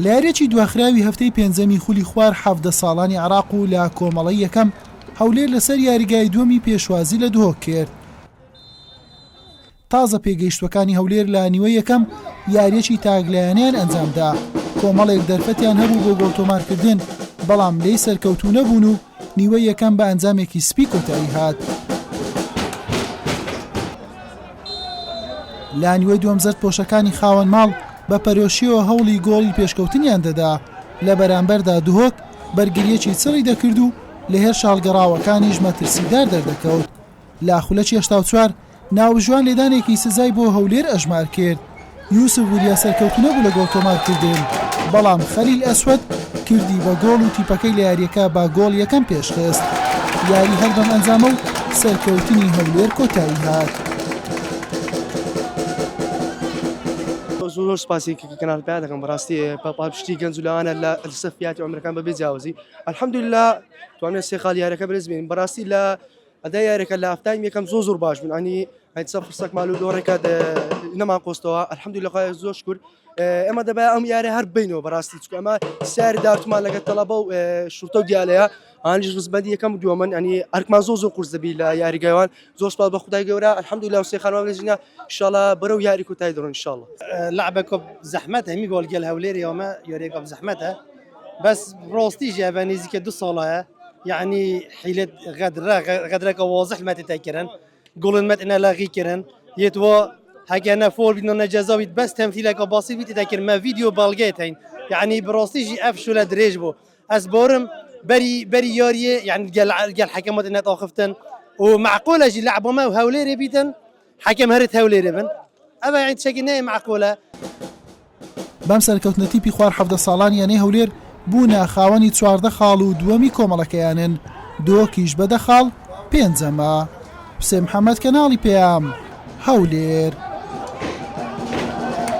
لارێکی دواخراوی هەفتەی پێنجەمی خولی خوار 17 ساڵانی عراق و لە کۆمەڵی یەکەم هەولێر لەسەر یاریگای دووەمی پێشوازی لە دهۆک کرد. تازە پێگەیشتوەکانی هەولێر لە نیوەی یەکەم یاریەکی تاگلایانیان ئەنجامدا. کۆمەڵێک دەرفەتیان هەبوو بۆ گۆڵتۆمارکردن، بەڵام لێی سەرکەوتوو نەبوون و نیوەی یەکەم بە ئەنجامێکی سپی کۆتایی هات. لە نیوەی دووەم زەرد پۆشەکانی خاوەن ماڵ بە پەرۆشیەوە هەوڵی گۆڵی پێشکەوتنیان دەدا، لە بەرامبەردا دهۆک بەرگریەکی چڕی دەکرد و لە هێر شاڵگەڕاوەکانیش مەترسیدار دەردەکەوت. لە خولەکی 84 ناوژوان لێدانێکی سزای بۆ هەولێر ئەژمار کرد. یوسف وریا سەرکەوتو نەبوو لە گۆڵتۆمارکردن، بەڵام خەلیل ئەسوەد کردی بە گۆڵ و تیپەکەی لە یاریەکە با گۆڵ یەکەم پێشخست. یاری هەر بەم ئەنجامە و سەرکەوتنی هەولێر کۆتایی هات. زۆر سپاسی کەنال پێ دەکەم بەڕاستی پاپشتی گەنج و لەوانە لە سەفیاتی عمرەکان بەبێ جیاوازی الحەمدوللا توانێت سێ خاڵ یاریەکە بەرز بین. بەڕاستی لە ئەدای یاریەکە لە هەفتای یەکەم زۆر باش بوون، ئەنی هەیت فرسەک مال و دۆڕێکە نەمان قۆستەوە الحەمدوللا خۆی زۆر شکر. ئێمە دەبێت ئەم یارێ هەر بینەوە بەڕاستی، چونکە ئەمە سیاری داوتمان لەگەڵ تەڵەبە و شورتە و دیالەیە ئانیش ڕزبەندی یەکەم و دووەمەن، ئەنی ئەرکمان زۆر قورس دەبی لە یاریگایوان. زۆر سپاس بە خودای گەورە الحەمدوللا و سێ خانوان بێژینە ئینشاءالله بەرەو یاری کۆتایی دەڕۆین ئینشاءالله. لعبك بزحمتها همی گۆڵ گەل هەولێر یومە یاریەکە بزحمتها بس ڕاستیش هەبە نزیکە 2 ساڵەیە، یعنی حیلت غەدرەکە واضح مەتە تەکردن گۆڵن مەتە لاغی کردن یتوە هەگەنە فۆر بینە جەزاویت بەس تەمثیلەکە باسی بیت تەکرد مە ڤیدیۆ بەڵگەتین، یعنی بڕاستیژی ئەف شولە درێژ بوو. ئەس بۆرم بەری یاریە یعنی گەل حەکەمەت نەتاخفتن و معقولەژی لعبەمە و هەولێرێ بیتن حەکەم هەرت هەولێرە بن، ئەوە یعنی شەکی نەیە معقولە. بەم سەرکەوتنە تیپی خوار 17 ساڵانیانەی هەولێر بوونە خاوەنی 14 خاڵ و دووەمی کۆمەڵەکەیانن، دۆکیش بە 10 خاڵ پێنجەمە. حوسێن محەممەد کەناڵی پێام هەولێر.